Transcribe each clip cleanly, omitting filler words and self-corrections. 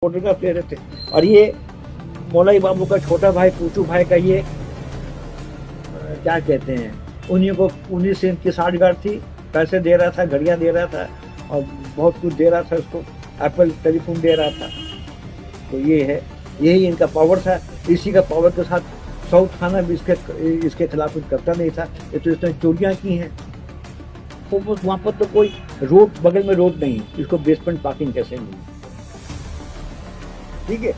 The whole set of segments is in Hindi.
फोटोग्राफ ले रहे थे। और ये मौलवी बाबू का छोटा भाई पूछू भाई का ये क्या कहते हैं, उन्हीं से इनकी साठगांठ थी, पैसे दे रहा था, घड़ियाँ दे रहा था और बहुत कुछ दे रहा था उसको, एप्पल टेलीफोन दे रहा था। तो ये है, यही इनका पावर था। इसी का पावर के साथ साउथ थाना भी इसके खिलाफ कुछ करता नहीं था। ये तो इसने चोरियाँ की हैं। तो वहाँ पर तो कोई रोड, बगल में रोड नहीं, इसको बेसमेंट पार्किंग कैसे मिली? ठीक है,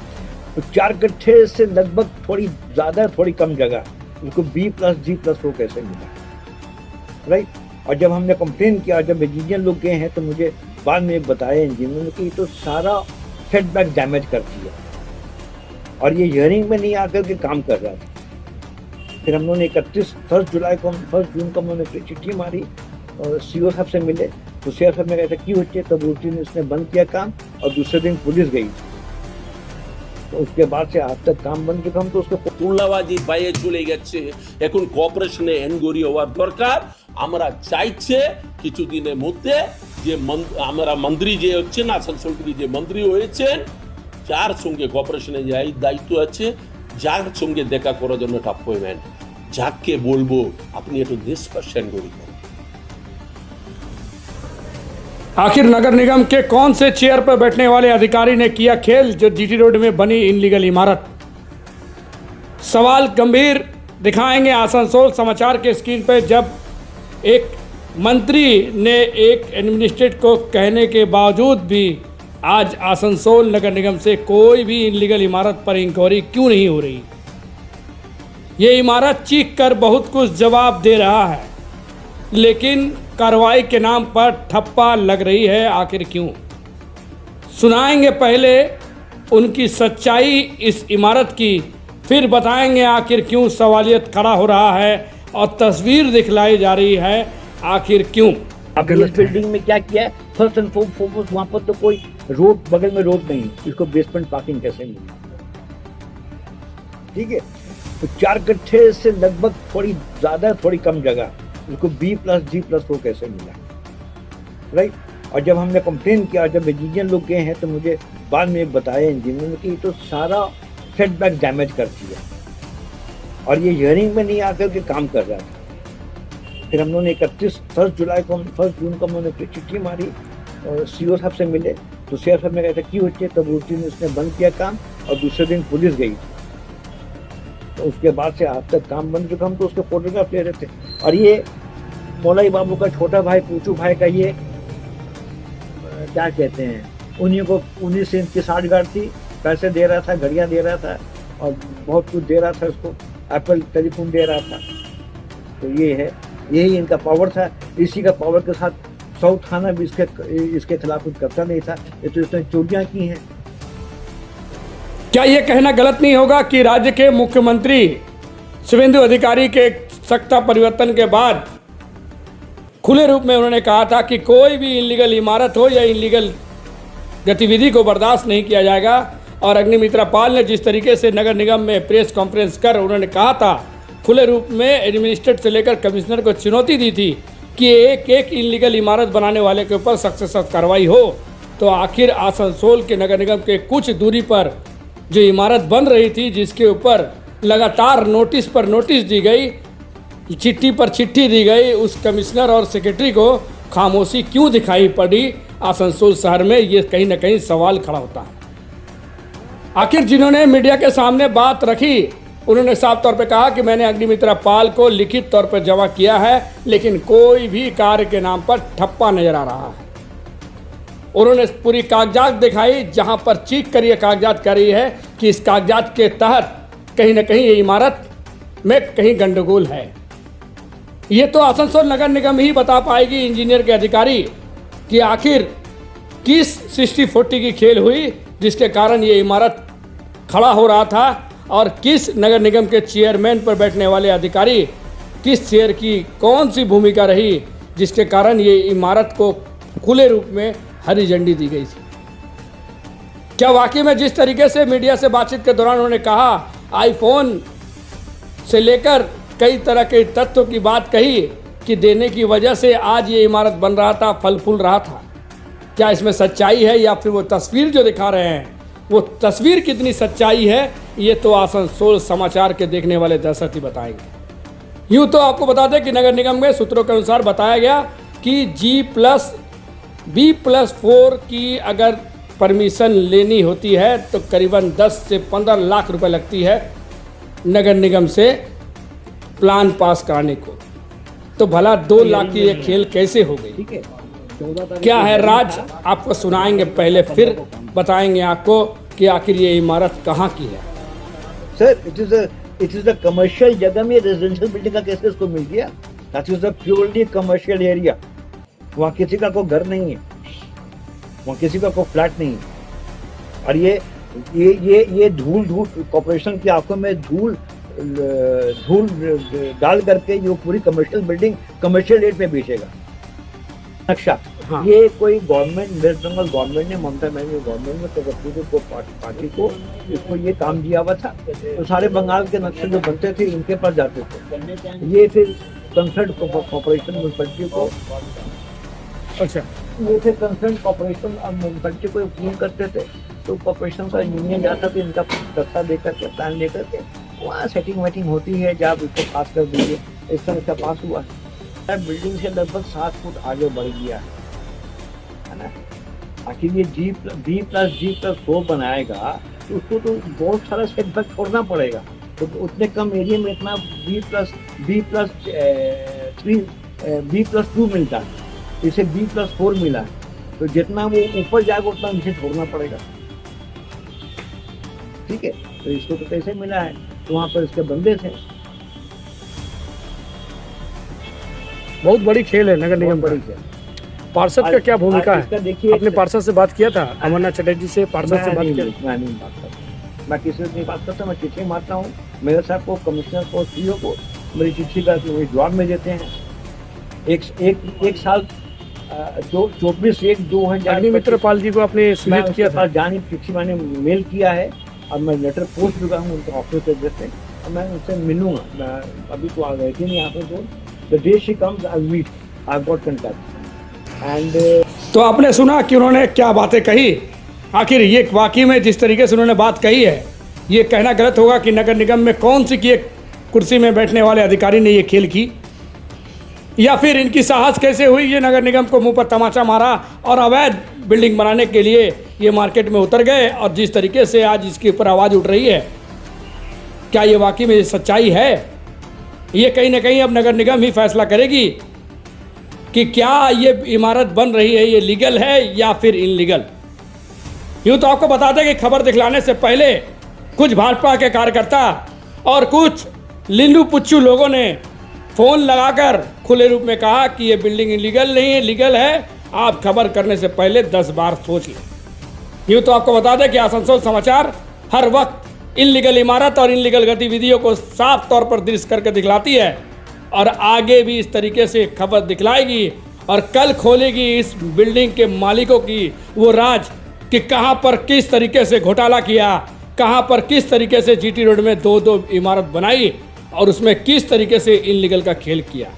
तो 4 कट्ठे से लगभग थोड़ी ज़्यादा थोड़ी कम जगह, उसको B+G+ वो कैसे मिला, राइट? और जब हमने कंप्लेन किया, जब इंजीनियर लोग गए हैं तो मुझे बाद में बताया इंजीनियर ने कि तो सारा सेटबैक डैमेज कर दिया और ये हियरिंग में नहीं आकर के काम कर रहा था। फिर हम लोगों ने 1 जून को हमने चिट्ठी मारी और CO साहब से मिले, तो CO साहब ने कहा था क्यों होते, तब उस दिन उसने बंद किया काम और दूसरे दिन पुलिस गई। तो उसके बाद से आज तक काम बंद किया। हम तो उसके তুল্লাবাজি বাইরে চলে গেছে, এখন কোঅপারেশনে এনগোরি হওয়ার দরকার। আমরা চাইছে কিছুদিনের মধ্যে যে আমরা মন্ত্রী যে হচ্ছে না, আসানসোল থেকে যে মন্ত্রী হয়েছেন, যার সঙ্গে কোঅপারেশনে যাই দায়িত্ব আছে, যার সঙ্গে দেখা করার জন্য একটা অ্যাপয়েন্টমেন্ট, যাকে বলবো আপনি একটু 10% এনগোরি করুন। आखिर नगर निगम के कौन से चेयर पर बैठने वाले अधिकारी ने किया खेल जो GT रोड में बनी इनलीगल इमारत? सवाल गंभीर दिखाएंगे आसनसोल समाचार के स्क्रीन पर, जब एक मंत्री ने एक एडमिनिस्ट्रेट को कहने के बावजूद भी आज आसनसोल नगर निगम से कोई भी इनलीगल इमारत पर इंक्वायरी क्यों नहीं हो रही? ये इमारत चीख कर बहुत कुछ जवाब दे रहा है, लेकिन कार्रवाई के नाम पर ठप्पा लग रही है। आखिर क्यों? सुनाएंगे पहले उनकी सच्चाई इस इमारत की, फिर बताएंगे आखिर क्यों सवालियत खड़ा हो रहा है और तस्वीर दिखलाई जा रही है आखिर क्यों। अब इस बिल्डिंग में क्या किया है, फर्स्ट एंड फॉरमोस्ट वहाँ पर तो कोई रोड, बगल में रोड नहीं, इसको बेसमेंट पार्किंग कैसे मिली? ठीक है, तो 4 कट्ठे से लगभग थोड़ी ज़्यादा थोड़ी कम जगह, उसको B+G+ वो कैसे मिला, राइट? और जब हमने कंप्लेन किया, जब इंजीनियर लोग गए हैं तो मुझे बाद में बताया इंजीनियर ने कि तो सारा सेटबैक डैमेज कर दिया और ये हियरिंग में नहीं आकर के काम कर रहा था। फिर हम लोगों ने 1 जून को हमने चिट्ठी मारी और CO साहब से मिले, तो CO साहब ने कहा था क्यों होते, तब उस दिन उसने बंद किया काम और दूसरे दिन पुलिस गई। तो उसके बाद से आज तक काम बंद किया। हम तो उसके फोटोग्राफ ले रहे थे। और ये मौलवी बाबू का छोटा भाई पूछू भाई का ये क्या कहते हैं, उन्हीं से इनकी साठगांठ थी, पैसे दे रहा था, घड़ियाँ दे रहा था और बहुत कुछ दे रहा था उसको, एप्पल टेलीफोन दे रहा था। तो ये है, यही इनका पावर था। इसी का पावर के साथ साउथ थाना भी इसके खिलाफ कुछ करता नहीं था। ये तो इसने चोरियाँ की हैं। क्या ये कहना गलत नहीं होगा कि राज्य के मुख्यमंत्री शुभेंदु अधिकारी के सत्ता परिवर्तन के बाद खुले रूप में उन्होंने कहा था कि कोई भी इनलीगल इमारत हो या इनलीगल गतिविधि को बर्दाश्त नहीं किया जाएगा। और अग्निमित्रा पाल ने जिस तरीके से नगर निगम में प्रेस कॉन्फ्रेंस कर उन्होंने कहा था, खुले रूप में एडमिनिस्ट्रेट से लेकर कमिश्नर को चुनौती दी थी कि एक एक इनलीगल इमारत बनाने वाले के ऊपर सख्त से सख्त कार्रवाई हो। तो आखिर आसनसोल के नगर निगम के कुछ दूरी पर जो इमारत बन रही थी, जिसके ऊपर लगातार नोटिस पर नोटिस दी गई, चिट्ठी पर चिट्ठी दी गई, उस कमिश्नर और सेक्रेटरी को खामोशी क्यों दिखाई पड़ी आसनसोल शहर में? ये कहीं ना कहीं सवाल खड़ा होता है। आखिर जिन्होंने मीडिया के सामने बात रखी, उन्होंने साफ तौर पे कहा कि मैंने अग्निमित्रा पाल को लिखित तौर पर जमा किया है, लेकिन कोई भी कार्य के नाम पर ठप्पा नजर आ रहा है। उन्होंने पूरी कागजात दिखाई, जहां पर चीख कर ये कागजात कह रही है कि इस कागजात के तहत कहीं ना कहीं ये इमारत में कहीं गंडगोल है। ये तो आसनसोल नगर निगम ही बता पाएगी, इंजीनियर के अधिकारी, कि आखिर किस 60-40 की खेल हुई जिसके कारण ये इमारत खड़ा हो रहा था, और किस नगर निगम के चेयरमैन पर बैठने वाले अधिकारी, किस चेयर की कौन सी भूमिका रही जिसके कारण ये इमारत को खुले रूप में हरी झंडी दी गई थी। क्या वाकई में जिस तरीके से मीडिया से बातचीत के दौरान उन्होंने कहा, आईफोन से लेकर कई तरह के तत्व की बात कही कि देने की वजह से आज ये इमारत बन रहा था, फल फूल रहा था, क्या इसमें सच्चाई है या फिर वो तस्वीर जो दिखा रहे हैं वो तस्वीर कितनी सच्चाई है ये तो आसनसोल समाचार के देखने वाले दर्शक ही बताएंगे। यूँ तो आपको बता दें कि नगर निगम में सूत्रों के अनुसार बताया गया कि G+B+4 की अगर परमिशन लेनी होती है तो करीबन 10 से 15 लाख रुपए लगती है नगर निगम से प्लान पास कराने को। तो भला 2 लाख की ये खेल कैसे हो गई? ठीक है, क्या है राज, आपको सुनाएंगे, पहले फिर बताएंगे आपको कि आखिर ये इमारत कहाँ की है। Sir it is a commercial जगह में रेजिडेंशियल बिल्डिंग का कैसे इसको मिल गया? That is a purely commercial area. वहाँ किसी का कोई घर नहीं है, वहाँ किसी का कोई फ्लैट नहीं है। और ये धूल कॉर्पोरेशन की आंखों में धूल डाल करके ये पूरी कमर्शियल बिल्डिंग कमर्शियल रेट में बेचेगा। नक्शा हाँ। ये कोई गवर्नमेंट, वेस्ट बंगाल गवर्नमेंट ने, ममता बनर्जी गवर्नमेंट में तो को पार्टी को इसको ये काम दिया हुआ था। तो सारे बंगाल के नक्शे जो बनते थे इनके पास जाते थे। ये फिर कंसर्न कॉर्पोरेशन म्यूनसिपैलिटी को, अच्छा, ये फिर कंसर्न कॉर्पोरेशन और म्यूनसिपैलिटी को फोन करते थे। तो कॉर्पोरेशन का यूनियन जाता था, इनका दस्ता देकर के, प्लान लेकर के वहाँ सेटिंग वेटिंग होती है, जब इसको पास कर दीजिए। इस तरह का पास हुआ। बिल्डिंग से लगभग 7 फुट आगे बढ़ गया है ना। आखिर ये G+G+4 बनाएगा तो उसको तो बहुत सारा सेटबैक छोड़ना पड़ेगा। तो उतने कम एरिया में इतना B+2 मिलता है, इसे B+4 मिला है। तो जितना वो ऊपर जाएगा उतना नीचे छोड़ना पड़ेगा। ठीक है, तो इसको तो कैसे मिला है? तो वहाँ पर इसके बंदे थे। बहुत बड़ी खेल है नगर निगम बड़ी का। पार्षद का क्या भूमिका है? देखिए, अपने पार्षद से बात किया था, अमरनाथ चटर्जी से पार्षद से बात किया? मैं नहीं बात करता, मैं किसी से नहीं बात करता। मैं चिट्ठी मारता हूँ मेरे साहब को, कमिश्नर को, सीईओ को। मेरी चिट्ठी का जवाब में देते हैं। एक साल 24/1/2000 अग्निमित्र पाल जी को आपने सूचित किया था? जानी चिट्ठी मैंने मेल किया है और मैं लेटर पोस्ट चुका हूँ उनके ऑफिस एड्रेस पे। और मैं उनसे मिलूंगा। मैं अभी तो आ गए थे नहीं यहाँ पे। तो the day she comes I meet, I got contact and. तो आपने सुना कि उन्होंने क्या बातें कही। आखिर ये वाकई में जिस तरीके से उन्होंने बात कही है, ये कहना गलत होगा कि नगर निगम में कौन सी की एक कुर्सी में बैठने वाले अधिकारी ने ये खेल की, या फिर इनकी साहस कैसे हुई ये नगर निगम को मुंह पर तमाचा मारा और अवैध बिल्डिंग बनाने के लिए ये मार्केट में उतर गए। और जिस तरीके से आज इसके ऊपर आवाज़ उठ रही है, क्या ये वाकई में सच्चाई है? ये कहीं ना कहीं अब नगर निगम ही फैसला करेगी कि क्या ये इमारत बन रही है ये लीगल है या फिर इनलीगल। यूँ तो आपको बता दें कि खबर दिखलाने से पहले कुछ भाजपा के कार्यकर्ता और कुछ लिल्लू पुच्चू लोगों ने फ़ोन लगाकर खुले रूप में कहा कि ये बिल्डिंग इलीगल नहीं है, लीगल है। आप खबर करने से पहले 10 बार सोच लें। यूँ तो आपको बता दें कि आसनसोल समाचार हर वक्त इलीगल इमारत और इलीगल गतिविधियों को साफ तौर पर दृश्य करके दिखलाती है और आगे भी इस तरीके से खबर दिखलाएगी और कल खोलेगी इस बिल्डिंग के मालिकों की वो राज कि कहाँ पर किस तरीके से घोटाला किया, कहाँ पर किस तरीके से जीटी रोड में 2-2 इमारत बनाई और उसमें किस तरीके से इनलीगल का खेल किया।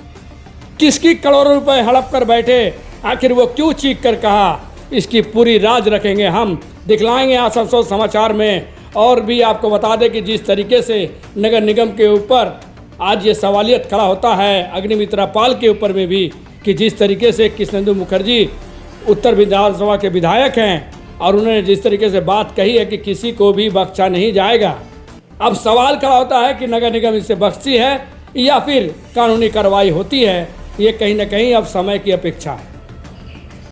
किसकी करोड़ों रुपए हड़प कर बैठे, आखिर वो क्यों चीख कर कहा, इसकी पूरी राज रखेंगे, हम दिखलाएंगे आसनसोल समाचार में। और भी आपको बता दें कि जिस तरीके से नगर निगम के ऊपर आज ये सवालियत खड़ा होता है, अग्निमित्रा पाल के ऊपर में भी, कि जिस तरीके से कृष्णेंदु मुखर्जी उत्तर विधानसभा के विधायक हैं और उन्होंने जिस तरीके से बात कही है कि किसी को भी बख्शा नहीं जाएगा। अब सवाल खड़ा होता है कि नगर निगम इसे बख्शती है या फिर कानूनी कार्रवाई होती है। ये कहीं ना कहीं अब समय की अपेक्षा है।